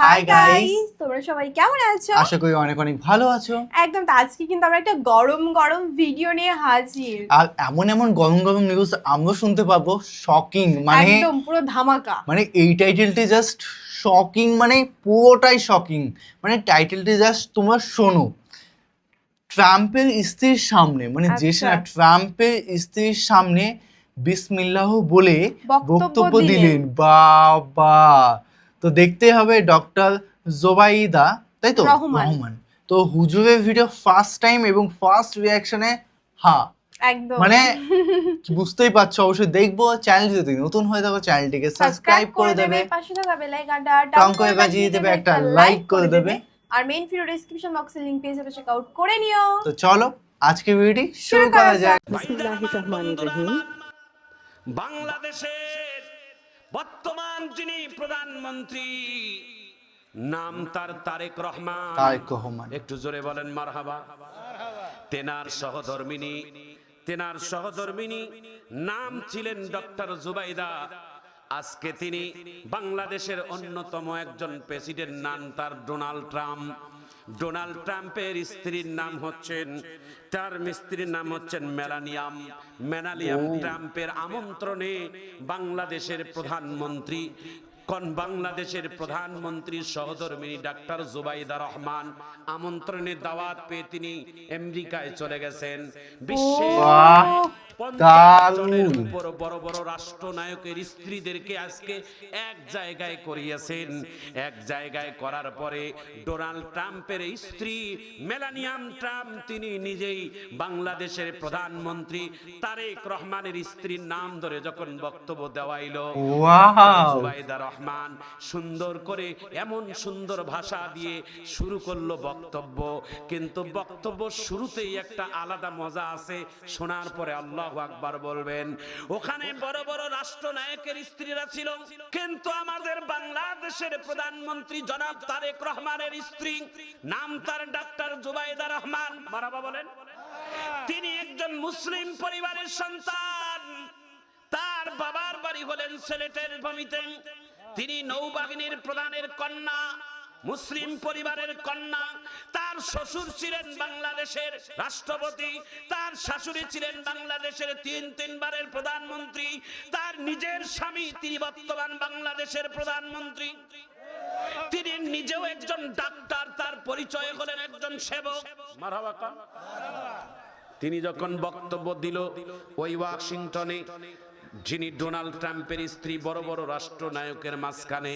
Hi guys, তোমরা সবাই কেমন আছো? আশা করি অনেক অনেক ভালো আছো। একদম। তো আজকে কিন্তু আমরা একটা গরম গরম ভিডিও নিয়ে হাজির। আর এমন এমন গরম গরম নিউজ আমরা শুনতে পাবো, শকিং, মানে একদম পুরো ধামাকা। মানে এই টাইটেলটি জাস্ট শকিং, মানে পুরোটাই শকিং। মানে টাইটেলটি জাস্ট তোমরা শোনো, ট্রাম্পের স্ত্রীর সামনে, মানে যে আচ্ছা। ট্রাম্পের স্ত্রীর সামনে বিসমিল্লাহ বলে বক্তব্য দিলেন। দিলেন। বাবা, তো দেখতে হবে ডক্টর জোবাইদা, তাই তো রহমান। তো হুজুরের ভিডিও ফার্স্ট টাইম এবং ফার্স্ট রিয়াকশনে হ্যাঁ একদম, মানে বুঝতেই পারছো। অবশ্যই দেখবো। চ্যানেলটি যদি নতুন হয়ে থাকো চ্যানেলটিকে সাবস্ক্রাইব করে দেবে, পাশে থাকা বেল আইকনটা টং করে বাজিয়ে দেবে, একটা লাইক করে দেবে। আর মেইন ভিডিও ডেসক্রিপশন বক্সে লিংক পেয়ে যাবে, চেক আউট করে নিও। তো চলো আজকে ভিডিওটি শুরু করা যাক। বিসমিল্লাহিররহমানিররহিম। বাংলাদেশের বর্তমান যিনি প্রধানমন্ত্রী, নাম তার তারেক রহমান। একটু জোরে বলেন মারহাবা। তেনার সহধর্মিনী নাম ছিলেন ডক্টর জুবাইদা। আজকে তিনি বাংলাদেশের অন্যতম একজন প্রেসিডেন্ট, নাম তার ডোনাল্ড ট্রাম্পের স্ত্রীর নাম হচ্ছেন মেলানিয়াম ট্রাম্পের আমন্ত্রণে বাংলাদেশের প্রধানমন্ত্রীর সহধর্মিনী ডাক্তার জুবাইদা রহমান আমন্ত্রণে দাওয়াত পেয়ে তিনি আমেরিকায় চলে গেছেন। বিশ্বের 50 জনের উপর বড় বড় রাষ্ট্রনায়কের স্ত্রীদেরকে আজকে এক জায়গায় করিয়েছেন। এক জায়গায় করার পরে ডোনাল্ড ট্রাম্পের স্ত্রী মেলানিয়াম ট্রাম্প তিনি নিজেই বাংলাদেশের প্রধানমন্ত্রী তারেক রহমানের স্ত্রীর নাম ধরে যখন বক্তব্য দেওয়াইলো, জুবাইদা রহমান সুন্দর করে এমন সুন্দর ভাষা দিয়ে শুরু করলো বক্তব্য। কিন্তু বক্তব্য শুরুতেই একটা আলাদা মজা আছে, শোনার পরে আল্লাহু আকবার বলবেন। ওখানে বড় বড় রাষ্ট্রনায়কের স্ত্রীরা ছিল, কিন্তু আমাদের বাংলাদেশের প্রধানমন্ত্রী জনাব তারেক রহমানের স্ত্রী, নাম তার ডাক্তার জুবাইদা রহমান, মারহাবা বলেন। তিনি একজন মুসলিম পরিবারের সন্তান। তার বাবার বাড়ি হলেন সিলেটের ভূমিতে। তিনি নৌবাহিনীর প্রধানের কন্যা, মুসলিম পরিবারের কন্যা। তার শ্বশুর ছিলেন বাংলাদেশের রাষ্ট্রপতি, তার শাশুড়ি ছিলেন বাংলাদেশের তিনবারের প্রধানমন্ত্রী, তার নিজের স্বামী তিনি বর্তমান বাংলাদেশের প্রধানমন্ত্রী। তিনি নিজেও একজন ডাক্তার, তার পরিচয় হলেন একজন সেবক। মারহাবা। তিনি যখন বক্তব্য দিল ওই ওয়াশিংটনে, যিনি ডোনাল্ড ট্রাম্পের স্ত্রী, বড় বড় রাষ্ট্রনায়কের মাঝখানে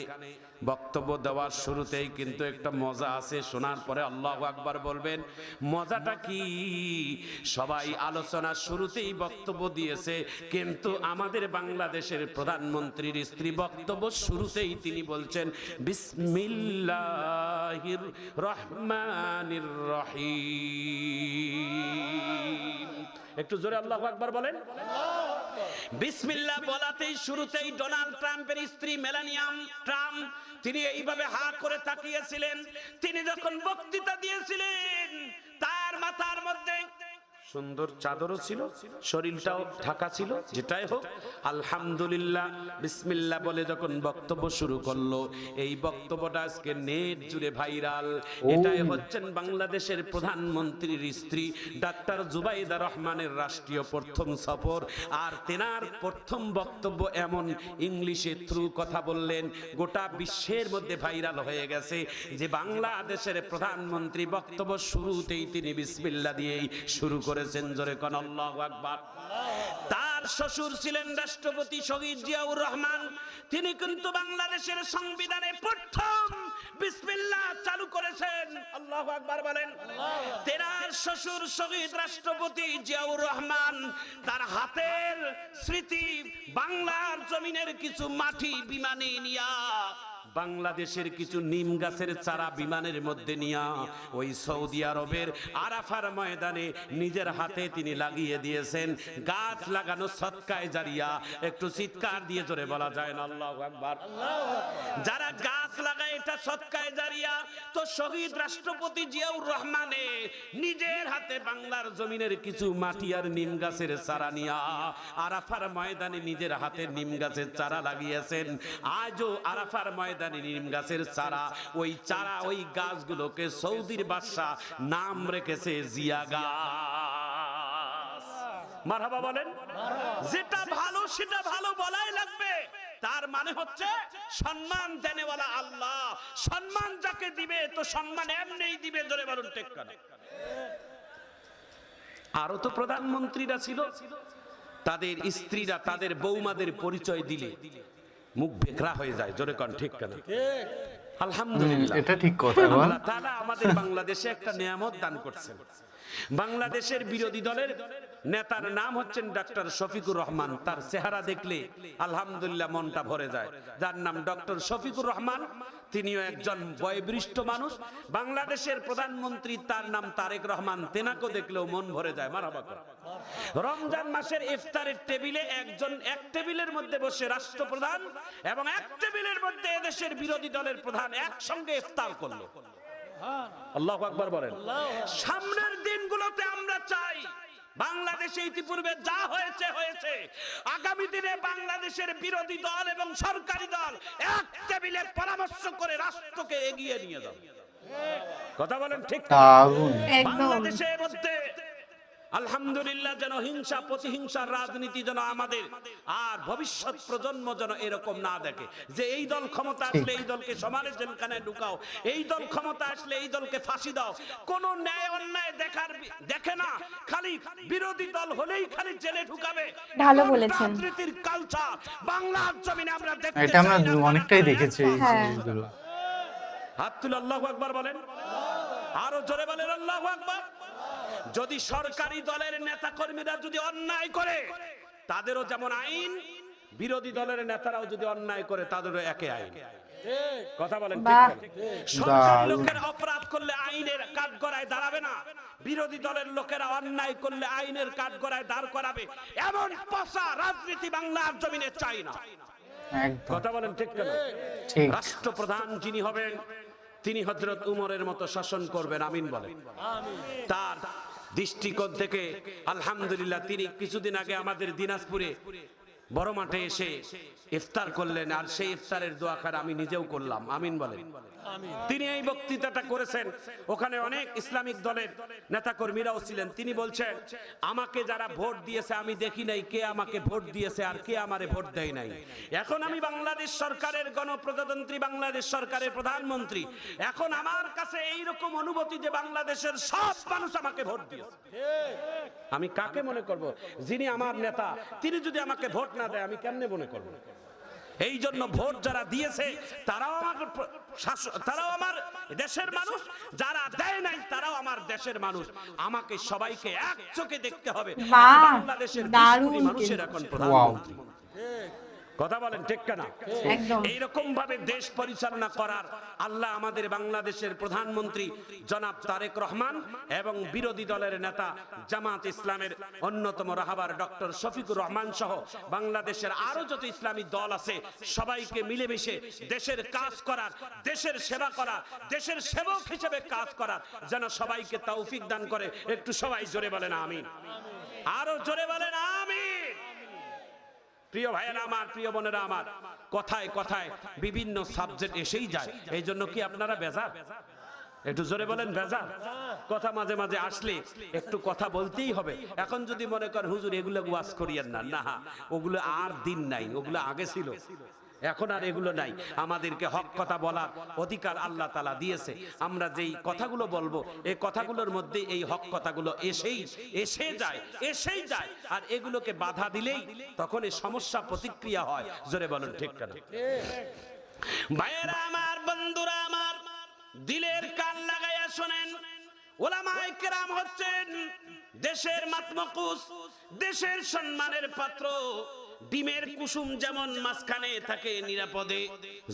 বক্তব্য দেওয়ার শুরুতেই কিন্তু একটা মজা আছে, শোনার পরে আল্লাহু আকবার বলবেন। মজাটা কি? সবাই আলোচনা শুরুতেই বক্তব্য দিয়েছে, কিন্তু আমাদের বাংলাদেশের প্রধানমন্ত্রীর স্ত্রী বক্তব্য শুরুতেই তিনি বলছেন বিসমিল্লাহির রহমানির রহিম। একটু জোরে আল্লাহু আকবার বলেন। বিসমিল্লাহ বলাতেই শুরুতেই ডোনাল্ড ট্রাম্পের স্ত্রী মেলানিয়াম ট্রাম্প তিনি এইভাবে হা করে তাকিয়েছিলেন। তিনি যখন বক্তৃতা দিয়েছিলেন, তার মাথার মধ্যে সুন্দর চাদরও ছিল, শরীরটাও ঢাকা ছিল। যেটাই হোক, আলহামদুলিল্লাহ বিসমিল্লাহ বলে যখন বক্তব্য শুরু করলো, এই বক্তব্যটা আজকে নেট জুড়ে ভাইরাল। এটাই হচ্ছেন বাংলাদেশের প্রধানমন্ত্রীর স্ত্রী ডাক্তার জুবাইদা রহমানের রাষ্ট্রীয় প্রথম সফর। আর তেনার প্রথম বক্তব্য এমন ইংলিশে থ্রু কথা বললেন, গোটা বিশ্বের মধ্যে ভাইরাল হয়ে গেছে যে বাংলাদেশের প্রধানমন্ত্রী বক্তব্য শুরুতেই তিনি বিসমিল্লাহ দিয়েই শুরু করেছেন। জোরে কোন আল্লাহু আকবার। তার শ্বশুর ছিলেন রাষ্ট্রপতি শহীদ জিয়াউর রহমান। তিনি কিন্তু বাংলাদেশের সংবিধানে প্রথম বিসমিল্লাহ চালু করেছেন। আল্লাহু আকবার বলেন। তেনার শ্বশুর শহীদ রাষ্ট্রপতি জিয়াউর রহমান, তার হাতের স্মৃতি বাংলার জমিনের কিছু মাটি বিমানে নিয়া, বাংলাদেশের কিছু নিম গাছের চারা বিমানের মধ্যে নিয়া ওই সৌদি আরবের আরাফার ময়দানে নিজের হাতে তিনি লাগিয়ে দিয়েছেন। গাছ লাগানো সদকায়ে জারিয়া। একটু চিৎকার দিয়ে জোরে বলা যায় না আল্লাহু আকবার। যারা গাছ লাগায় এটা সদকায়ে জারিয়া। তো শহীদ রাষ্ট্রপতি জিয়াউর রহমানে নিজের হাতে বাংলার জমিনের কিছু মাটি আর নিম গাছের চারা নিয়া আরাফার ময়দানে নিজের হাতে নিম গাছের চারা লাগিয়েছেন। আজও আরাফার ময়দানে ময়দানে নিম গাছের চারা, ওই চারা ওই গাছগুলোকে সৌদির বাদশা নাম রেখেছে জিয়া গাছ। মারহাবা বলেন। যেটা ভালো সেটা ভালো বলাই লাগবে, তার মানে হচ্ছে সম্মান দেনেওয়ালা আল্লাহ, সম্মান যাকে দিবে তো সম্মান এমনিই দিবে, জোরে বলুন ঠিক কিনা। আরো তো প্রধানমন্ত্রীরা ছিল, তাদের স্ত্রীরা তাদের বৌমাদের পরিচয় দিলে মুখ বেকরা হয়ে যায়, জোরে কোন ঠিক কিনা। আলহামদুলিল্লাহ, এটা ঠিক কথা। আল্লাহ তাআলা আমাদের বাংলাদেশে একটা নিয়ামত দান করছেন। বাংলাদেশের বিরোধী দলের নেতার নাম হচ্ছেন ডক্টর শফিকুর রহমান। তার চেহারা দেখলে আলহামদুলিল্লাহ মনটা ভরে যায়। যার নাম ডক্টর শফিকুর রহমান, তিনিও একজন বয়োবৃষ্ঠ মানুষ। বাংলাদেশের প্রধানমন্ত্রী তার নাম তারেক রহমান, তেনাকে দেখলেও মন ভরে যায়। মারহাবা। রমজান মাসের ইফতারের টেবিলে একজন এক টেবিলের মধ্যে বসে রাষ্ট্রপ্রধান এবং এক টেবিলের মধ্যে এদেশের বিরোধী দলের প্রধান একসঙ্গে ইফতার করলো। আল্লাহু আকবার বলেন। সামনের দিনগুলোতে আমরা চাই বাংলাদেশে ইতিপূর্বে যা হয়েছে হয়েছে, আগামী দিনে বাংলাদেশের বিরোধী দল এবং সরকারি দল এক টেবিলে পরামর্শ করে রাষ্ট্রকে এগিয়ে নিয়ে যাবে। কথা বলেন ঠিক না? বাংলাদেশের মধ্যে আলহামদুলিল্লাহ যেন হিংসা প্রতিহিংসার রাজনীতি যেন আমাদের আর ভবিষ্যৎ প্রজন্ম যেন এরকম না দেখে যে এই দল ক্ষমতা আসলে এই দলকে সমাজের জেলখানায় ঢুকাও, এই দল ক্ষমতা আসলে এই দলকে ফাঁসি দাও। কোন ন্যায় অন্যায় দেখে না, খালি বিরোধী দল হলেই খালি জেলে ঢুকাবে। ভালো বলেছেন। রাজনীতির কালচার বাংলার জমিনে আমরা দেখতে এটা আমরা অনেকটাই দেখেছি এই জিনিসগুলো। হাত তুলে আল্লাহু আকবার বলেন, আরো জোরে বলেন আল্লাহু আকবার। যদি সরকারি দলের নেতা কর্মীরা যদি অন্যায় করে তাদেরও যেমন আইন, বিরোধী দলের নেতারাও যদি অন্যায় করে তাদেরও একই আইন। কথা বলেন ঠিক না? সরকারি লোকেরা অপরাধ করলে আইনের কাঠগড়ায় দাঁড়াবে না, বিরোধী দলের লোকেরা অন্যায় করলে আইনের কাঠগড়ায় দাঁড় করাবে। এমন পচা রাজনীতি বাংলার জমিনে চাই না। কথা বলেন ঠিক না? রাষ্ট্রপ্রধান যিনি হবেন তিনি হযরত উমরের মতো শাসন করবেন, আমিন বলেন। তার দৃষ্টিকোণ থেকে আলহামদুলিল্লাহ তিনি কিছুদিন আগে আমাদের দিনাজপুরে বড় মাঠে এসে ইফতার করলেন, আর সেই ইফতারের দোয়া খান আমি নিজেও করলাম, আমিন বলেন। তিনি এই বক্তৃতাটা করেছেন, ওখানে অনেক ইসলামিক দলের নেতাকর্মীরাও ছিলেন। তিনি বলছেন আমাকে যারা ভোট দিয়েছে আমি দেখি নাই কে আমাকে ভোট দিয়েছে আর কে আমারে ভোট দেয় নাই। এখন আমি বাংলাদেশ সরকারের গণপ্রজাতন্ত্রী বাংলাদেশ সরকারের প্রধানমন্ত্রী, এখন আমার কাছে এইরকম অনুভূতি যে বাংলাদেশের সব মানুষ আমাকে ভোট দিয়েছে। আমি কাকে মনে করব? যিনি আমার নেতা তিনি যদি আমাকে ভোট না দেয় আমি কেমনে মনে করব? এই জন্য ভোট যারা দিয়েছে তারাও আমার দেশের মানুষ, যারা দেয় নাই তারাও আমার দেশের মানুষ। আমাকে সবাইকে এক চোখে দেখতে হবে। বাংলাদেশের মানুষের এখন প্রধানমন্ত্রী। কথা বলেন ঠিক কিনা? এইরকম ভাবে দেশ পরিচালনা করার আল্লাহ আমাদের বাংলাদেশের প্রধানমন্ত্রী জনাব তারেক রহমান এবং বিরোধী দলের নেতা জামাত ইসলামের অন্যতম রাহবার ডক্টর শফিকুর রহমান সহ বাংলাদেশের আরো যত ইসলামী দল আছে সবাইকে মিলেমিশে দেশের কাজ করার, দেশের সেবা করার, দেশের সেবক হিসেবে কাজ করার যেন সবাইকে তৌফিক দান করে। একটু সবাই জোরে বলেন আমিন, আরো জোরে বলেন আমিন। প্রিয় ভাইয়েরা আমার, প্রিয় বোনেরা আমার, কথায় কথায় বিভিন্ন সাবজেক্ট এসেই যায়। এই জন্য কি আপনারা বেজার? একটু জোরে বলেন বেজার? কথা মাঝে মাঝে আসলে একটু কথা বলতেই হবে। এখন যদি মনে করেন হুজুর এগুলো ওয়াজ করিয়েন না, না ওগুলো আর দিন নাই, ওগুলো আগে ছিল, এখন আর এগুলো নাই। আমাদেরকে হক কথা বলার অধিকার আল্লাহ তাআলা দিয়েছে। আমরা যেই কথাগুলো বলবো এই কথাগুলোর মধ্যে এই হক কথাগুলো এসেই যায় আর এগুলোকে বাধা দিলেই তখন এই সমস্যা প্রতিক্রিয়া হয়। জোরে বলুন ঠিক কিনা? ভাইয়েরা আমার, বন্ধুরা আমার, দিলের কান লাগাইয়া শুনেন, উলামায়ে কেরাম হচ্ছেন দেশের মাতমকুস, দেশের সম্মানের পাত্র। ডিমের কুসুম যেমন মাঝখানে থাকে নিরাপদে,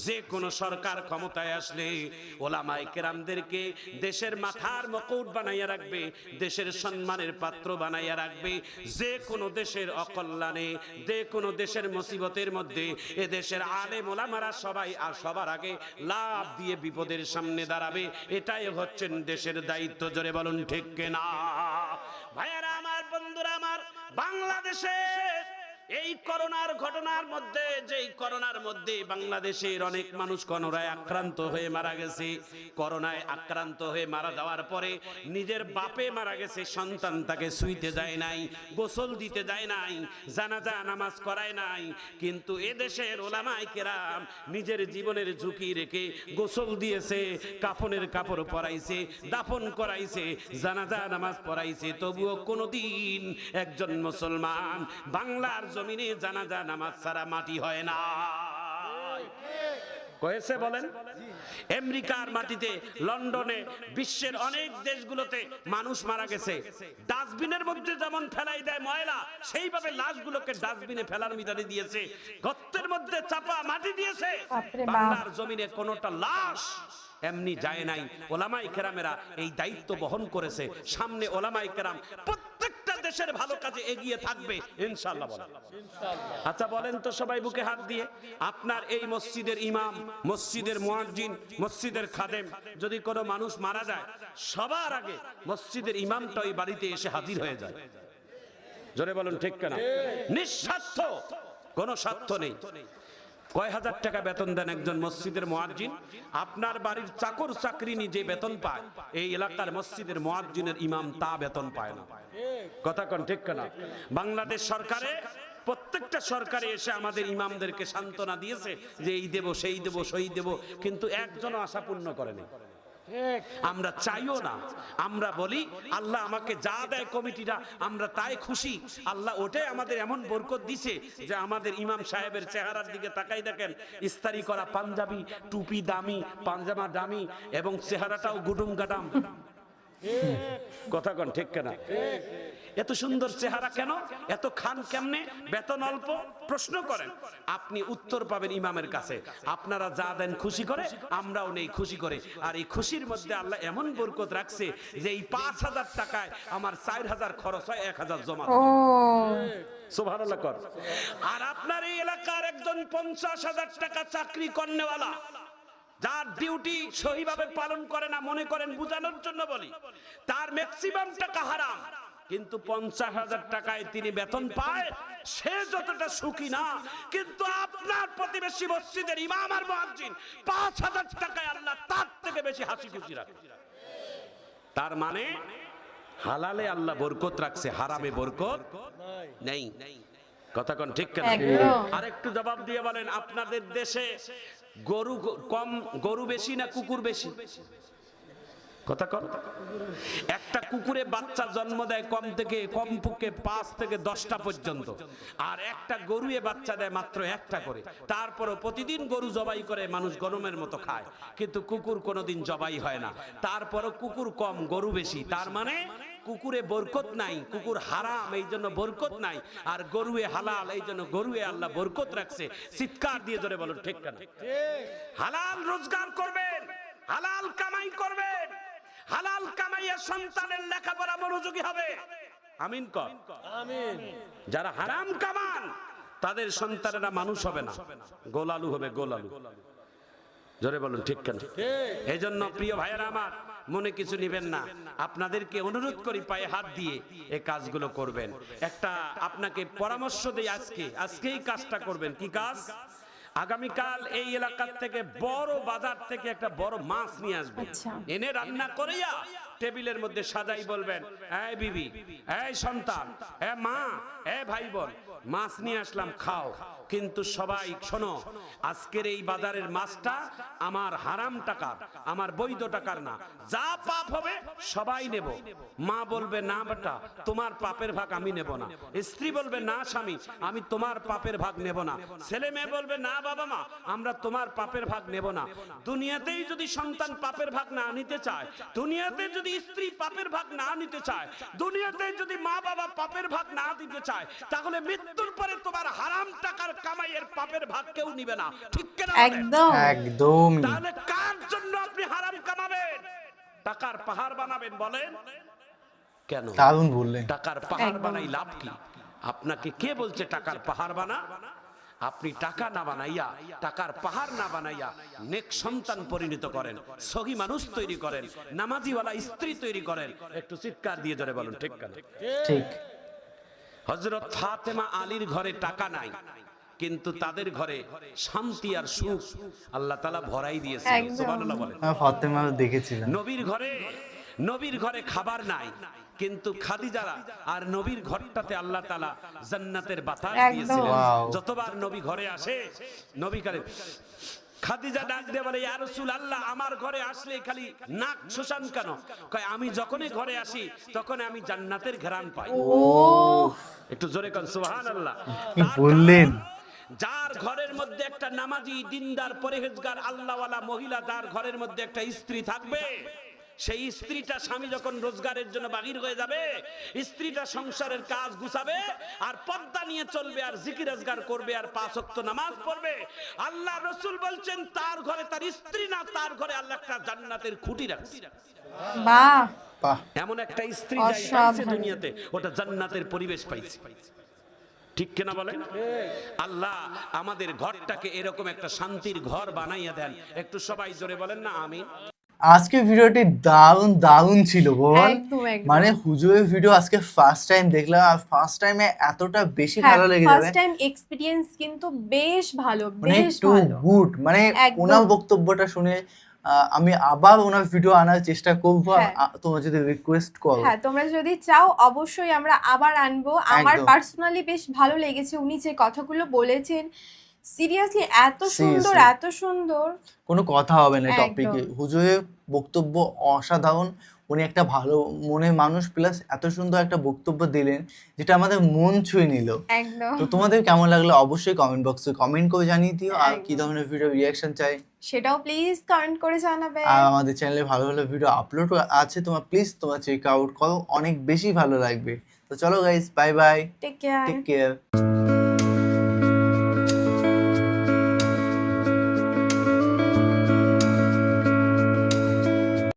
যে কোন সরকার ক্ষমতায় আসলে ওলামায়ে কেরামদেরকে দেশের মাথার মুকুট বানাইয়া রাখবে, দেশের সম্মানের পাত্র বানাইয়া রাখবে। যে কোন দেশের অকল্যাণে, যে কোন দেশের মুসিবতের মধ্যে এ দেশের আলেম ওলামারা সবাই আর সবার আগে লাভ দিয়ে বিপদের সামনে দাঁড়াবে। এটাই হচ্ছেন দেশের দায়িত্ব। জোরে বলুন ঠিক কিনা? ভাইয়েরা আমার, বন্ধুরা আমার, বাংলাদেশে এই করোনার ঘটনার মধ্যে, যেই করোনার মধ্যে বাংলাদেশের অনেক মানুষ করোনায় আক্রান্ত হয়ে মারা গেছে। করোনায় আক্রান্ত হয়ে মারা যাওয়ার পরে নিজের বাপে মারা গেছে, সন্তান তাকে শুইতে যায় নাই, গোসল দিতে যায় নাই, জানাজা নামাজ করায় নাই। কিন্তু এদেশের ওলামায়ে কেরাম নিজের জীবনের ঝুঁকি রেখে গোসল দিয়েছে, কাফনের কাপড় পরাইছে, দাফন করাইছে, জানাজা নামাজ পড়াইছে। তবুও কোনোদিন একজন মুসলমান বাংলার জমিনে জানাজা নামাজ ছাড়া মাটি হয় না। কয়েছে বলেন? আমেরিকার মাটিতে, লন্ডনে, বিশ্বের অনেক দেশগুলোতে মানুষ মারা গেছে। ডাস্টবিনের মধ্যে যেমন ফেলাই দেয় ময়লা, সেইভাবে লাশগুলোকে ডাস্টবিনে ফেলার মিটারে দিয়েছে, গর্তের মধ্যে চাপা মাটি দিয়েছে। বাংলার জমিনে কোনোটা লাশ এমনি যায় নাই। ওলামায়ে কেরামেরা এই দায়িত্ব বহন করেছে। সামনে ওলামায়ে কেরাম প্রত্যেকটা দেশের ভালো কাজে এগিয়ে থাকবে ইনশাআল্লাহ। আচ্ছা বলেন তো সবাই বুকে হাত দিয়ে, আপনার এই মসজিদের ইমাম, মসজিদের মুয়াজ্জিন, মসজিদের খাদেম, যদি কোনো মানুষ মারা যায়, সবার আগে মসজিদের ইমামটা ওই বাড়িতে এসে হাজির হয়ে যায়। জোরে বলুন ঠিক কিনা? নিঃস্বার্থ, কোনো স্বার্থ নেই। কয় হাজার টাকা বেতন দেন একজন মসজিদের মুয়াজ্জিন? আপনার বাড়ির চাকর চাকরিনী যে বেতন পায়, এই এলাকার মসজিদের মুয়াজ্জিনের ইমাম তা বেতন পায় না। কথা কোন ঠিক কিনা? বাংলাদেশ সরকারে, প্রত্যেকটা সরকারে এসে আমাদের ইমামদেরকে সান্ত্বনা দিয়েছে যে এই দেব, সেই দেব, সই দেব, কিন্তু একজনও আশা পূর্ণ করেনি। আমরা চাইও না। আমরা বলি আল্লাহ আমাকে যা দেয় কমিটিরা, আমরা তাই খুশি। আল্লাহ ওটাই আমাদের এমন বরকত দিছে যে আমাদের ইমাম সাহেবের চেহারার দিকে তাকাই দেখেন, ইস্তারি করা পাঞ্জাবি, টুপি দামি, পাঞ্জামা দামি, এবং চেহারাটাও গুডুম গাডাম। কথা কোন ঠিক কিনা? এত সুন্দর চেহারা কেন? এত খান কেমনে? বেতন অল্প? প্রশ্ন করেন, আপনি উত্তর পাবেন ইমামের কাছে। আপনারা যা দেন খুশি করে, আমরাও নেই খুশি করে। আর এই খুশির মধ্যে আল্লাহ এমন বরকত রাখছে যে এই ৫,০০০ টাকায় আমার ৪,০০০ খরচ হয়, ১,০০০ জমা। সুবহানাল্লাহ কর। আর আপনার এই এলাকার একজন ৫০,০০০ টাকা চাকরি কর্নেওয়ালা, যার ডিউটি সহিভাবে পালন করে না, মনে করেন বুঝানোর জন্য বলি, তার ম্যাক্সিমাম টাকা হারাম, কিন্তু ৫০,০০০ টাকায় তিনি বেতন পায়। সে যতটা সুখী না, কিন্তু আপনার প্রতিবেশী মসজিদের ইমাম আর মুয়াজ্জিন ৫,০০০ টাকায় আল্লাহ তার থেকে বেশি হাসি খুশি রাখে। তার মানে হালালে আল্লাহ বরকত রাখছে, হারামে বরকত নেই। কথা কোন ঠিক কিনা? আর একটু জবাব দিয়ে বলেন, আপনাদের দেশে গরু কম, গরু বেশি না কুকুর বেশি? কথা কর। একটা কুকুরে বাচ্চা জন্ম দেয় কমপক্ষে ৫ থেকে ১০টা পর্যন্ত, আর একটা গরুয়ে বাচ্চা দেয় মাত্র একটা করে। তারপরও প্রতিদিন গরু জবাই করে মানুষ গরমের মতো খায়, কিন্তু কুকুর কোনোদিন জবাই হয় না। তারপরও কুকুর কম, গরু বেশি। তার মানে কুকুরে বরকত নাই, কুকুর হারাম, এই জন্য বরকত নাই। আর গরুয়ে হালাল, এই জন্য গরুয়ে আল্লাহ বরকত রাখছে। চিৎকার দিয়ে ধরে বলো ঠিক কেন? হালাল রোজগার করবেন, হালাল কামাই করবেন, হালাল কামাইয়া সন্তানের লেখাপড়া মনোযোগী হবে। আমিন কর। আমিন। যারা হারাম কামান, তাদের সন্তানেরা মানুষ হবে না, গোলালু হবে, গোলালু। জোরে বলুন ঠিক কেন? এই জন্য প্রিয় ভাইয়েরা আমার, মনে কিছু নেবেন না, আপনাদেরকে অনুরোধ করি পায়ে হাত দিয়ে এই কাজগুলো করবেন। একটা আপনাকে পরামর্শ দেই, আজকেই কাজটা করবেন। কি কাজ? আগামীকাল এই এলাকার থেকে বড় বাজার থেকে একটা বড় মাছ নিয়ে আসবেন, এনে রান্না করিয়া টেবিলের মধ্যে সাজাই বলবেন, এই বিবি, এই সন্তান, এ মা, এ ভাই বোন, মাছ নিয়ে আসলাম, খাও। কিন্তু সবাই শোনো, আজকের এই বাজারের মাছটা আমার হারাম টাকার, আমার বৈধ টাকার না। যা পাপ হবে সবাই নেব। মা বলবে, না বেটা, তোমার পাপের ভাগ আমি নেব না। স্ত্রী বলবে, না স্বামী, আমি তোমার পাপের ভাগ নেব না। ছেলে মেয়ে বলবে, না বাবা মা, আমরা তোমার পাপের ভাগ নেব না। দুনিয়াতেই যদি সন্তান পাপের ভাগ না নিতে চায়, দুনিয়াতে যদি স্ত্রী পাপের ভাগ না নিতে চায়, দুনিয়াতে যদি মা বাবা পাপের ভাগ না দিতে চায়, তাহলে মৃত্যুর পরে তোমার হারাম টাকার কামাইয়ের পাপের ভাগ কেউ নিবে না। ঠিক কিনা? একদম একদম। তাহলে কার জন্য আপনি হারাম কামাবেন? টাকার পাহাড় বানাবেন? বলেন কেন? দারুণ বললেন। টাকার পাহাড় বানাই লাভ কি? আপনাকে কে বলছে টাকার পাহাড় বানা? আপনি টাকা না বানাইয়া, টাকার পাহাড় না বানাইয়া নেক সন্তান পরিণত করেন, সহি মানুষ তৈরি করেন, নামাজিওয়ালা স্ত্রী তৈরি করেন। একটু চিৎকার দিয়ে জোরে বলুন ঠিক কেন? ঠিক। হযরত ফাতেমা আলীর ঘরে টাকা নাই, কিন্তু তাদের ঘরে শান্তি আর সুখ আল্লাহ তাআলা ভরাই দিয়েছেন। একদম। সুবহানাল্লাহ বলেন। ফাতেমা দেখেছিলাম। নবীর ঘরে খাবার নাই, কিন্তু খাদিজা আর নবীর ঘরটাতে আল্লাহ তাআলা জান্নাতের বাতাস একদম। দিয়েছিলেন। Wow. যতবার নবী ঘরে আসে, নবী করে খাদিজা ডাক দিয়ে বলে, ইয়া রাসূলুল্লাহ, আমার ঘরে আসলে খালি নাক শোষান কেন? কয়, আমি যখনই ঘরে আসি তখন আমি জান্নাতের ঘ্রাণ পাই। ও একটু জোরে কোন সুবহানাল্লাহ। কি বললেন? যার ঘরের মধ্যে একটা নামাজি, দিনদার, পরহেজগার, আল্লাহওয়ালা মহিলা, যার ঘরের মধ্যে একটা স্ত্রী থাকবে, সেই স্ত্রীটা স্বামী যখন রোজগারের জন্য বাহির হয়ে যাবে, স্ত্রীটা সংসারের কাজ গুছাবে আর পর্দা নিয়ে চলবে আর জিকির আজগার করবে আর 5 ওয়াক্ত নামাজ পড়বে, আল্লাহ রাসূল বলছেন তার ঘরে তার স্ত্রী না, তার ঘরে আল্লাহ একটা জান্নাতের খুঁটি রাখছে। বাহ, বাহ, এমন একটা স্ত্রী অসাধারণ। পাইছে দুনিয়াতে, ওটা জান্নাতের পরিবেশ পাইছে। ঠিক কিনা বলেন? আল্লাহ আমাদের ঘরটাকে এরকম একটা শান্তির ঘর বানাইয়া দেন। একটু সবাই জোরে বলেন না আমিন। আজকে ভিডিওটি দারুণ ছিল বল। একদম, একদম। মানে হুজুরের ভিডিও আজকে ফার্স্ট টাইম দেখলাম, আর ফার্স্ট টাইমে এতটা বেশি হ্যাঁ, ভালো লেগে ফার্স্ট যাবে, টাইম এক্সপেরিয়েন্স কিন্তু বেশ ভালো, মানে বেশ টু ভালো। গুড। মানে একদম। ওনার বক্তব্যটা শুনে আমি আবার ওনার ভিডিও আনার চেষ্টা করবো। হ্যাঁ। তোমরা যদি রিকোয়েস্ট করো। হ্যাঁ, তোমরা যদি চাও অবশ্যই আমরা আবার আনবো। আমার একদম। পার্সোনালি বেশ ভালো লেগেছে উনি যে কথাগুলো বলেছেন, সিরিয়াসলি এত সুন্দর, Seriously। এত সুন্দর। কোনো কথা হবে না একদম। টপিকে। হুজুরের বক্তব্য অসাধারণ। উনি একটা ভালো মনের মানুষ, প্লাস এত সুন্দর একটা বক্তব্য দিলেন যেটা আমাদের মন ছুঁয়ে নিল। একদম। তো তোমাদের কেমন লাগলো অবশ্যই কমেন্ট বক্সে কমেন্ট করে জানিয়ে দিও, আর কি একদম। ধরনের ভিডিও রিয়াকশন চাই। সেটাও প্লিজ কমেন্ট করে জানাবে। আর আমাদের চ্যানেলে ভালো ভালো ভিডিও আপলোড আছে, তোমরা প্লিজ চেক আউট করো, অনেক বেশি ভালো লাগবে। তো চলো guys, bye bye, take care. Take care.